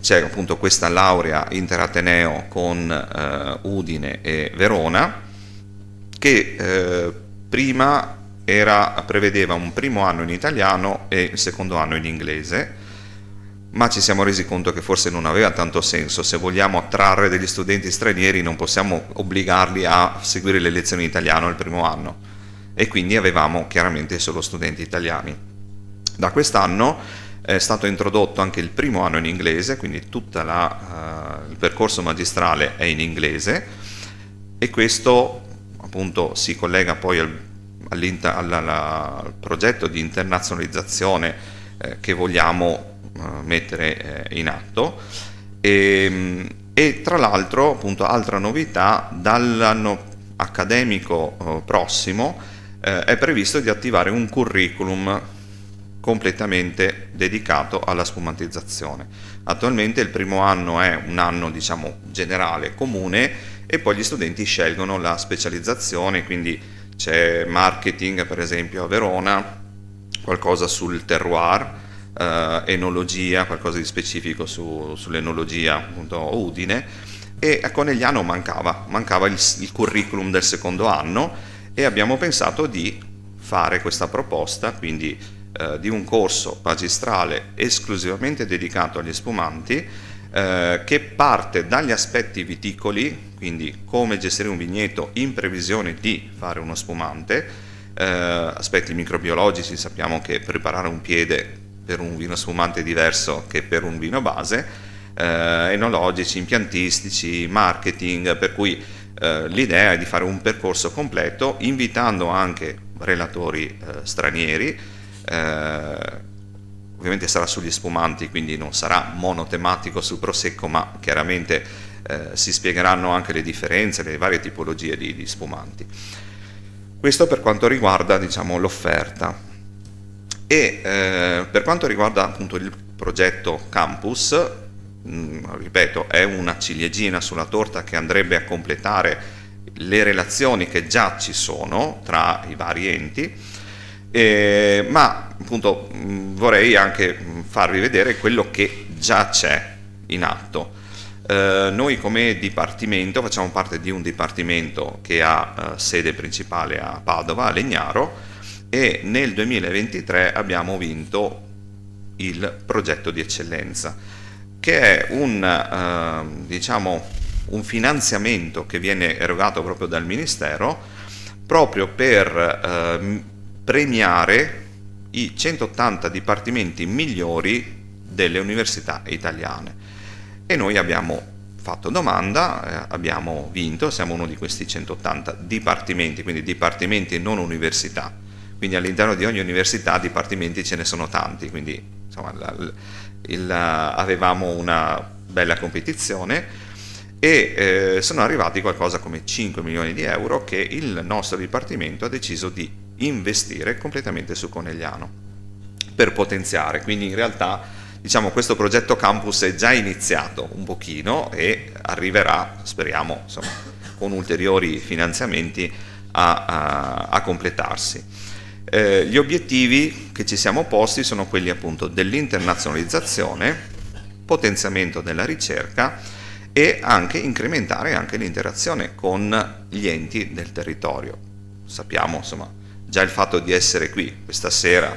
C'è appunto questa laurea interateneo con Udine e Verona, che prima prevedeva un primo anno in italiano e il secondo anno in inglese, ma ci siamo resi conto che forse non aveva tanto senso. Se vogliamo attrarre degli studenti stranieri non possiamo obbligarli a seguire le lezioni in italiano il primo anno, e quindi avevamo chiaramente solo studenti italiani. Da quest'anno è stato introdotto anche il primo anno in inglese, quindi tutto il percorso magistrale è in inglese, e questo appunto si collega poi al progetto di internazionalizzazione che vogliamo mettere in atto, e tra l'altro, appunto, altra novità, dall'anno accademico prossimo è previsto di attivare un curriculum completamente dedicato alla spumantizzazione. Attualmente il primo anno è un anno, generale, comune, e poi gli studenti scelgono la specializzazione, quindi c'è marketing per esempio a Verona, qualcosa sul terroir, enologia, qualcosa di specifico sull'enologia appunto a Udine, e a Conegliano mancava il curriculum del secondo anno, e abbiamo pensato di fare questa proposta, quindi di un corso magistrale esclusivamente dedicato agli spumanti, che parte dagli aspetti viticoli, quindi come gestire un vigneto in previsione di fare uno spumante, aspetti microbiologici, sappiamo che preparare un piede per un vino spumante è diverso che per un vino base, enologici, impiantistici, marketing, per cui l'idea è di fare un percorso completo invitando anche relatori stranieri. Ovviamente sarà sugli spumanti, quindi non sarà monotematico sul prosecco, ma chiaramente si spiegheranno anche le differenze, le varie tipologie di spumanti. Questo per quanto riguarda, diciamo, l'offerta. E per quanto riguarda appunto il progetto Campus, ripeto, è una ciliegina sulla torta che andrebbe a completare le relazioni che già ci sono tra i vari enti. Ma appunto vorrei anche farvi vedere quello che già c'è in atto. Noi come dipartimento facciamo parte di un dipartimento che ha sede principale a Padova, a Legnaro, e nel 2023 abbiamo vinto il progetto di eccellenza, che è diciamo, un finanziamento che viene erogato proprio dal Ministero proprio per premiare i 180 dipartimenti migliori delle università italiane. E noi abbiamo fatto domanda, abbiamo vinto, siamo uno di questi 180 dipartimenti, quindi dipartimenti e non università. Quindi all'interno di ogni università dipartimenti ce ne sono tanti, quindi insomma, avevamo una bella competizione e sono arrivati qualcosa come 5 milioni di euro che il nostro dipartimento ha deciso di investire completamente su Conegliano per potenziare. Quindi in realtà, diciamo, questo progetto Campus è già iniziato un pochino e arriverà, speriamo, insomma, con ulteriori finanziamenti a completarsi. Gli obiettivi che ci siamo posti sono quelli appunto dell'internazionalizzazione, potenziamento della ricerca e anche incrementare anche l'interazione con gli enti del territorio. Sappiamo, insomma, già il fatto di essere qui questa sera,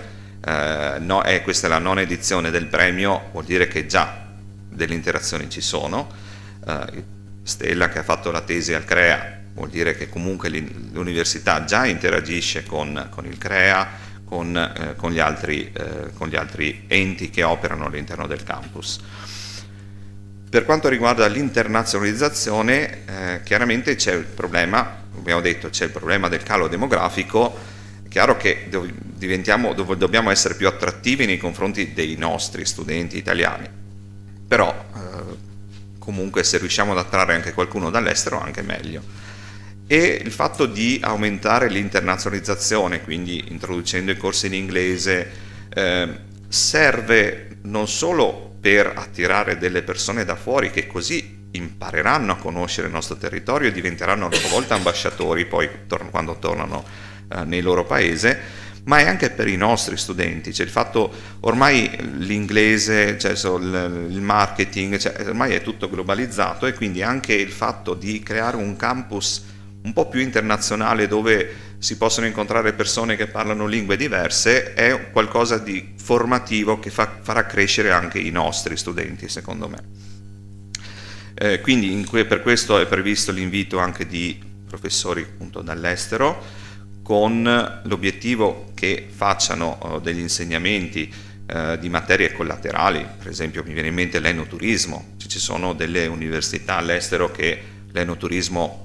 questa è la nona edizione del premio, vuol dire che già delle interazioni ci sono. Stella, che ha fatto la tesi al CREA, vuol dire che comunque l'università già interagisce con il CREA, con gli altri enti che operano all'interno del campus. Per quanto riguarda l'internazionalizzazione, chiaramente c'è il problema, abbiamo detto, c'è il problema del calo demografico. È chiaro che dobbiamo essere più attrattivi nei confronti dei nostri studenti italiani, però comunque se riusciamo ad attrarre anche qualcuno dall'estero anche meglio. E il fatto di aumentare l'internazionalizzazione, quindi introducendo i corsi in inglese, serve non solo per attirare delle persone da fuori che così impareranno a conoscere il nostro territorio e diventeranno a loro volta ambasciatori poi quando tornano nel loro paese, ma è anche per i nostri studenti. Cioè il fatto, ormai l'inglese, cioè il marketing, cioè ormai è tutto globalizzato, e quindi anche il fatto di creare un campus un po' più internazionale dove si possono incontrare persone che parlano lingue diverse è qualcosa di formativo che farà crescere anche i nostri studenti, secondo me. Quindi per questo è previsto l'invito anche di professori appunto dall'estero, con l'obiettivo che facciano degli insegnamenti di materie collaterali. Per esempio mi viene in mente l'enoturismo, ci sono delle università all'estero che l'enoturismo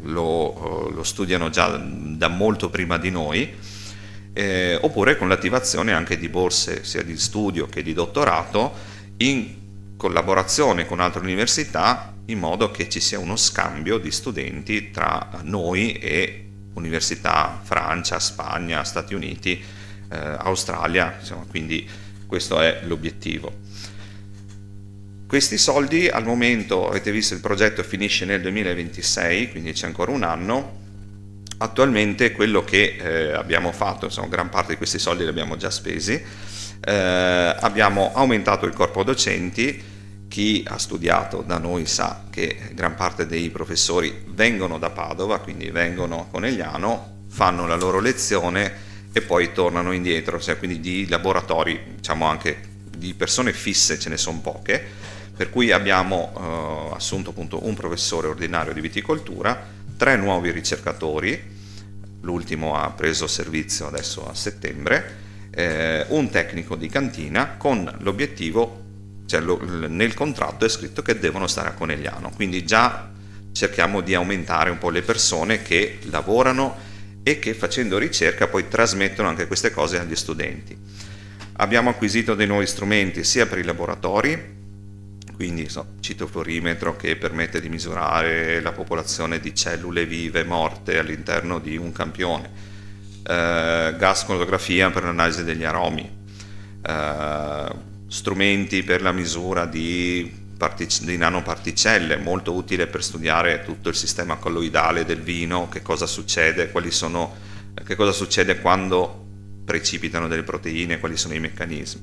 lo studiano già da molto prima di noi, oppure con l'attivazione anche di borse sia di studio che di dottorato in collaborazione con altre università, in modo che ci sia uno scambio di studenti tra noi e università Francia, Spagna, Stati Uniti, Australia, insomma, quindi questo è l'obiettivo. Questi soldi al momento, avete visto, il progetto finisce nel 2026, quindi c'è ancora un anno. Attualmente quello che abbiamo fatto, insomma, gran parte di questi soldi li abbiamo già spesi, abbiamo aumentato il corpo docenti. Chi ha studiato da noi sa che gran parte dei professori vengono da Padova, quindi vengono a Conegliano, fanno la loro lezione e poi tornano indietro, cioè quindi di laboratori, diciamo anche di persone fisse ce ne sono poche, per cui abbiamo assunto appunto un professore ordinario di viticoltura, 3 nuovi ricercatori, l'ultimo ha preso servizio adesso a settembre, un tecnico di cantina, con l'obiettivo, cioè nel contratto è scritto che devono stare a Conegliano, quindi già cerchiamo di aumentare un po' le persone che lavorano e che facendo ricerca poi trasmettono anche queste cose agli studenti. Abbiamo acquisito dei nuovi strumenti sia per i laboratori, quindi citoflorimetro che permette di misurare la popolazione di cellule vive morte all'interno di un campione, gas cromatografia per l'analisi degli aromi, strumenti per la misura di nanoparticelle, molto utile per studiare tutto il sistema colloidale del vino, che cosa succede, che cosa succede quando precipitano delle proteine, quali sono i meccanismi.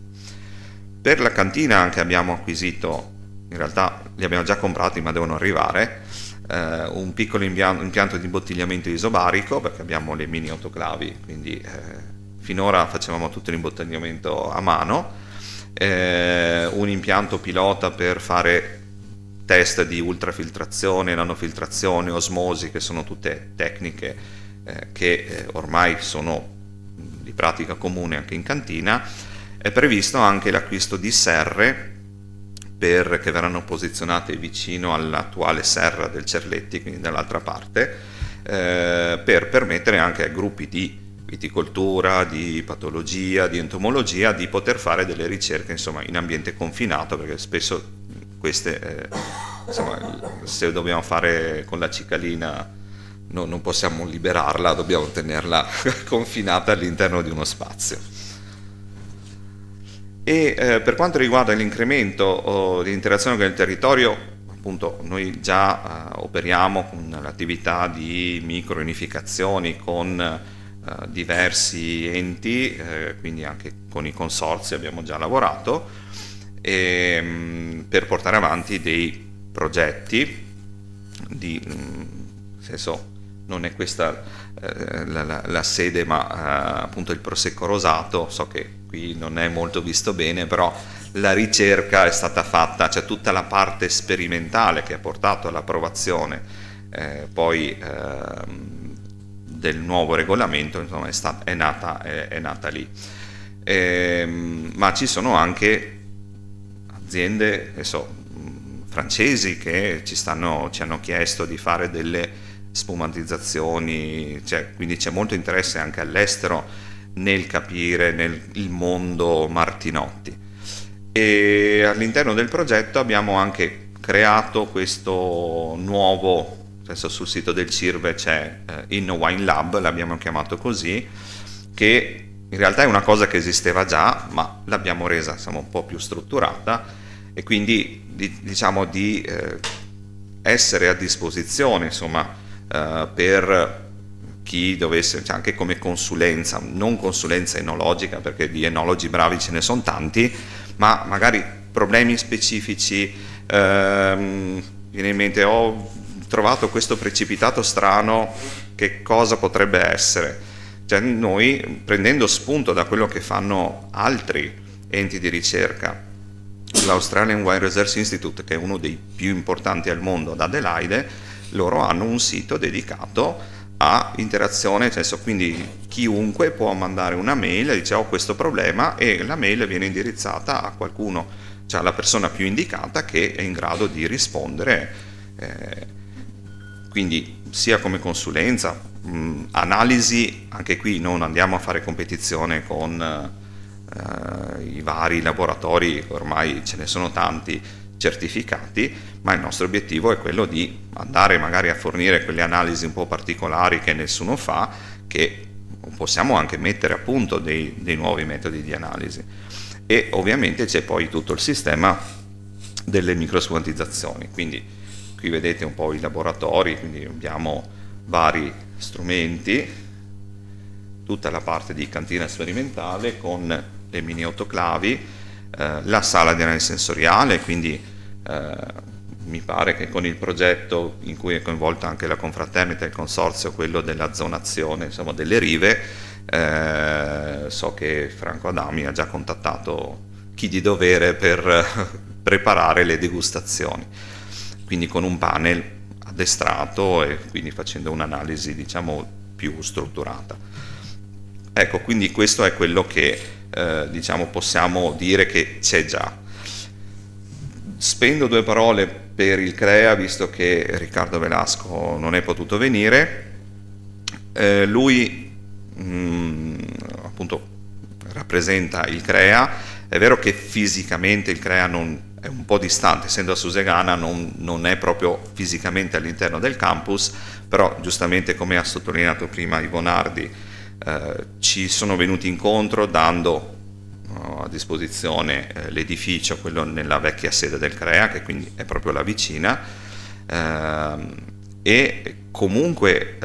Per la cantina anche abbiamo acquisito, in realtà li abbiamo già comprati ma devono arrivare, un piccolo impianto di imbottigliamento isobarico, perché abbiamo le mini autoclavi, quindi finora facevamo tutto l'imbottigliamento a mano, un impianto pilota per fare test di ultrafiltrazione, nanofiltrazione, osmosi, che sono tutte tecniche che ormai sono di pratica comune anche in cantina. È previsto anche l'acquisto di serre che verranno posizionate vicino all'attuale serra del Cerletti, quindi dall'altra parte, per permettere anche a gruppi di viticoltura, di patologia, di entomologia di poter fare delle ricerche insomma in ambiente confinato, perché spesso queste insomma, se dobbiamo fare con la cicalina non possiamo liberarla, dobbiamo tenerla confinata all'interno di uno spazio. E per quanto riguarda l'incremento di interazione con il territorio, appunto noi già operiamo con l'attività di microunificazioni con diversi enti, quindi anche con i consorzi abbiamo già lavorato, per portare avanti dei progetti nel senso, non è questa la sede, ma appunto il Prosecco Rosato. So che qui non è molto visto bene, però la ricerca è stata fatta, cioè tutta la parte sperimentale che ha portato all'approvazione poi del nuovo regolamento, insomma, è nata lì. Ma ci sono anche aziende francesi che ci hanno chiesto di fare delle spumantizzazioni, quindi c'è molto interesse anche all'estero nel capire il mondo Martinotti. E all'interno del progetto abbiamo anche creato questo nuovo, adesso sul sito del CIRVE c'è InnoWine Lab, l'abbiamo chiamato così, che in realtà è una cosa che esisteva già, ma l'abbiamo resa un po' più strutturata, e quindi diciamo di essere a disposizione insomma per chi dovesse, anche come consulenza, non consulenza enologica, perché di enologi bravi ce ne sono tanti, ma magari problemi specifici. Viene in mente, ho trovato questo precipitato strano, che cosa potrebbe essere? Noi, prendendo spunto da quello che fanno altri enti di ricerca, l'Australian Wine Research Institute, che è uno dei più importanti al mondo ad Adelaide, loro hanno un sito dedicato a interazione, nel senso, quindi chiunque può mandare una mail e dice ho questo problema, e la mail viene indirizzata a qualcuno, cioè alla persona più indicata che è in grado di rispondere, quindi sia come consulenza, analisi. Anche qui non andiamo a fare competizione con i vari laboratori, ormai ce ne sono tanti certificati, ma il nostro obiettivo è quello di andare magari a fornire quelle analisi un po' particolari che nessuno fa, che possiamo anche mettere a punto dei nuovi metodi di analisi. E ovviamente c'è poi tutto il sistema delle microsquantizzazioni, quindi qui vedete un po' i laboratori, quindi abbiamo vari strumenti, tutta la parte di cantina sperimentale con le mini autoclavi, la sala di analisi sensoriale, quindi mi pare che con il progetto in cui è coinvolta anche la confraternita e il consorzio, quello della zonazione, insomma, delle rive, so che Franco Adami ha già contattato chi di dovere per preparare le degustazioni, quindi con un panel addestrato e quindi facendo un'analisi diciamo più strutturata. Ecco, quindi questo è quello che diciamo possiamo dire che c'è già. Spendo 2 parole per il CREA, visto che Riccardo Velasco non è potuto venire. Lui appunto rappresenta il CREA. È vero che fisicamente il CREA è un po' distante, essendo a Susegana non è proprio fisicamente all'interno del campus, però giustamente, come ha sottolineato prima Ivo Nardi, ci sono venuti incontro dando a disposizione l'edificio, quello nella vecchia sede del CREA, che quindi è proprio la vicina, e comunque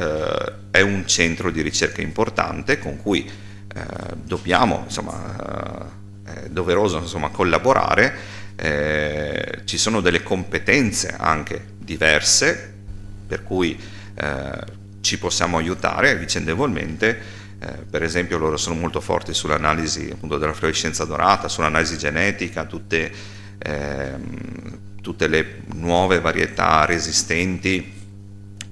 è un centro di ricerca importante con cui dobbiamo, insomma, è doveroso insomma collaborare. Ci sono delle competenze anche diverse, per cui ci possiamo aiutare vicendevolmente. Per esempio loro sono molto forti sull'analisi appunto della fluorescenza dorata, sull'analisi genetica, tutte le nuove varietà resistenti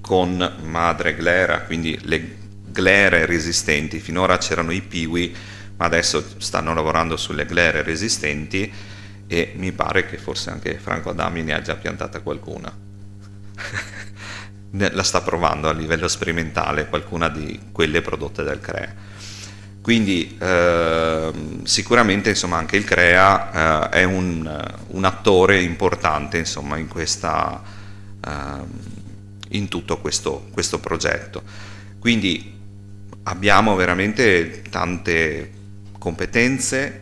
con madre glera, quindi le glere resistenti. Finora c'erano i piwi, ma adesso stanno lavorando sulle glere resistenti e mi pare che forse anche Franco Adami ne ha già piantata qualcuna. La sta provando a livello sperimentale qualcuna di quelle prodotte dal CREA. Quindi sicuramente insomma anche il CREA è un attore importante insomma in tutto questo progetto. Quindi abbiamo veramente tante competenze,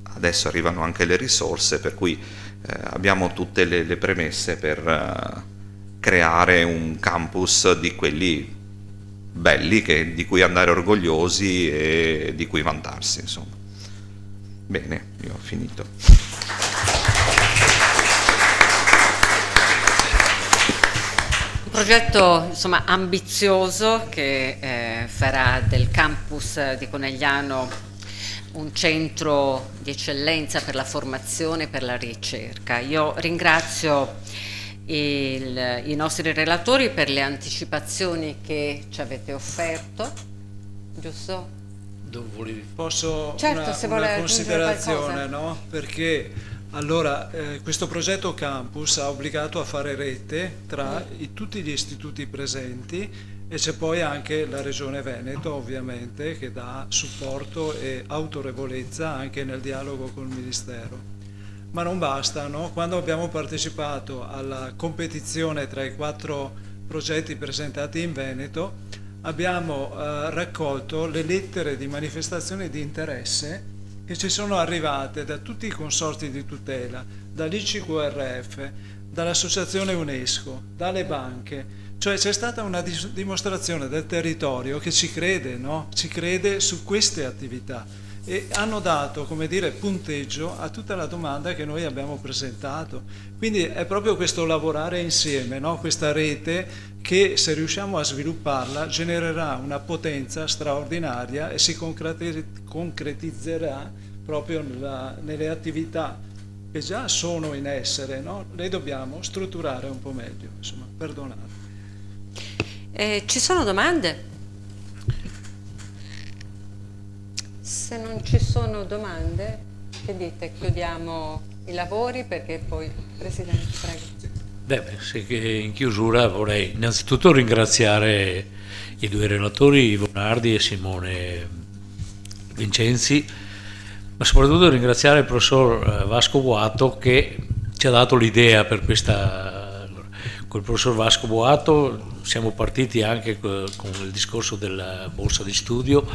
adesso arrivano anche le risorse, per cui abbiamo tutte le premesse per creare un campus di quelli belli, di cui andare orgogliosi e di cui vantarsi, insomma. Bene, io ho finito. Un progetto insomma ambizioso che farà del campus di Conegliano un centro di eccellenza per la formazione e per la ricerca. Io ringrazio i nostri relatori per le anticipazioni che ci avete offerto, giusto? Posso certo, se vuole una aggiungere considerazione, qualcosa. no? Perché allora questo progetto campus ha obbligato a fare rete tra tutti gli istituti presenti, e c'è poi anche la Regione Veneto ovviamente che dà supporto e autorevolezza anche nel dialogo col Ministero. Ma non basta, no? Quando abbiamo partecipato alla competizione tra i 4 progetti presentati in Veneto, abbiamo raccolto le lettere di manifestazione di interesse che ci sono arrivate da tutti i consorzi di tutela, dall'ICQRF, dall'Associazione UNESCO, dalle banche. Cioè c'è stata una dimostrazione del territorio che ci crede, no? Ci crede su queste attività. E hanno dato, come dire, punteggio a tutta la domanda che noi abbiamo presentato. Quindi è proprio questo lavorare insieme, no? Questa rete che, se riusciamo a svilupparla, genererà una potenza straordinaria e si concretizzerà proprio nelle attività che già sono in essere, no? Le dobbiamo strutturare un po' meglio, insomma, perdonate. Ci sono domande? Se non ci sono domande, che dite? Chiudiamo i lavori perché poi... Presidente, prego. Sì, che in chiusura vorrei innanzitutto ringraziare i 2 relatori, Ivo Nardi e Simone Vincenzi, ma soprattutto ringraziare il professor Vasco Boato che ci ha dato l'idea per questa... Col professor Vasco Boato siamo partiti anche con il discorso della borsa di studio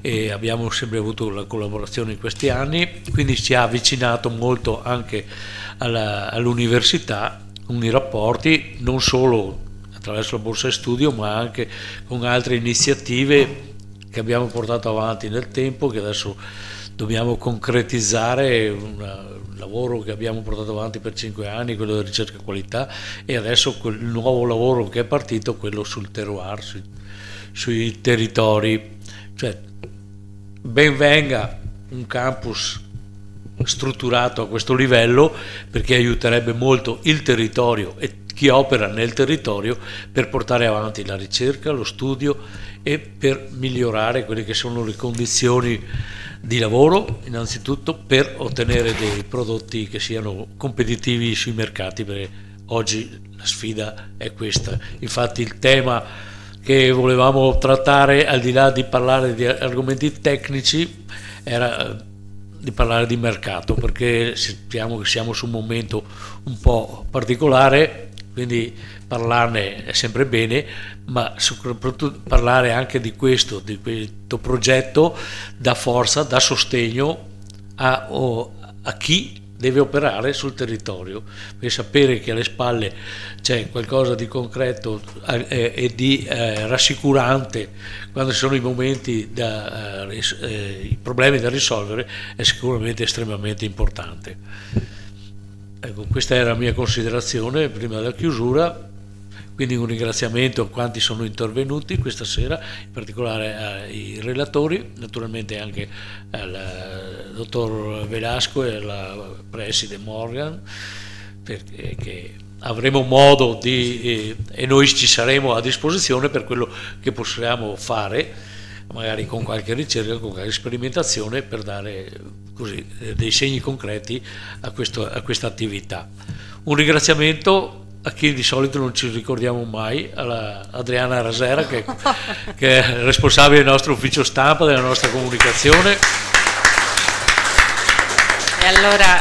e abbiamo sempre avuto la collaborazione in questi anni, quindi ci ha avvicinato molto anche all'università con i rapporti, non solo attraverso la borsa di studio ma anche con altre iniziative che abbiamo portato avanti nel tempo, che adesso dobbiamo concretizzare. Un lavoro che abbiamo portato avanti per 5 anni, quello di ricerca e qualità, e adesso quel nuovo lavoro che è partito, quello sul terroir, sui territori. Cioè, ben venga un campus strutturato a questo livello, perché aiuterebbe molto il territorio e chi opera nel territorio per portare avanti la ricerca, lo studio e per migliorare quelle che sono le condizioni di lavoro, innanzitutto per ottenere dei prodotti che siano competitivi sui mercati, perché oggi la sfida è questa. Infatti il tema che volevamo trattare, al di là di parlare di argomenti tecnici, era di parlare di mercato, perché sappiamo che siamo su un momento un po' particolare, quindi parlarne è sempre bene, ma soprattutto parlare anche di questo progetto dà forza, dà sostegno a chi deve operare sul territorio, per sapere che alle spalle c'è qualcosa di concreto e di rassicurante quando ci sono i momenti, i problemi da risolvere, è sicuramente estremamente importante. Ecco, questa era la mia considerazione prima della chiusura, quindi un ringraziamento a quanti sono intervenuti questa sera, in particolare ai relatori, naturalmente anche al dottor Velasco e alla preside Morgan, perché avremo modo e noi ci saremo a disposizione per quello che possiamo fare, magari con qualche ricerca, con qualche sperimentazione, per dare così dei segni concreti a questa attività. Un ringraziamento a chi di solito non ci ricordiamo mai, alla Adriana Rasera che è responsabile del nostro ufficio stampa, della nostra comunicazione. E allora,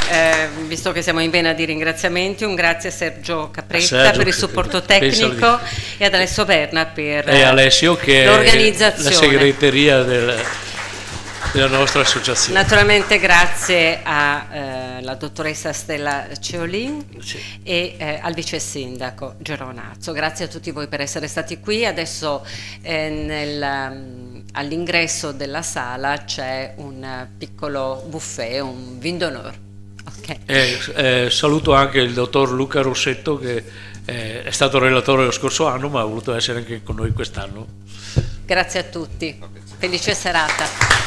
visto che siamo in vena di ringraziamenti, un grazie a Sergio Capretta per il supporto tecnico e ad Alessio Berna per Alessio, che l'organizzazione. È la segreteria della nostra associazione. Naturalmente grazie alla dottoressa Stella Ceolin e al vice sindaco Geronazzo. Grazie a tutti voi per essere stati qui. Adesso all'ingresso della sala c'è un piccolo buffet, un vin d'honneur. Okay. Saluto anche il dottor Luca Rossetto, che è stato relatore lo scorso anno ma ha voluto essere anche con noi quest'anno. Grazie a tutti, felice serata.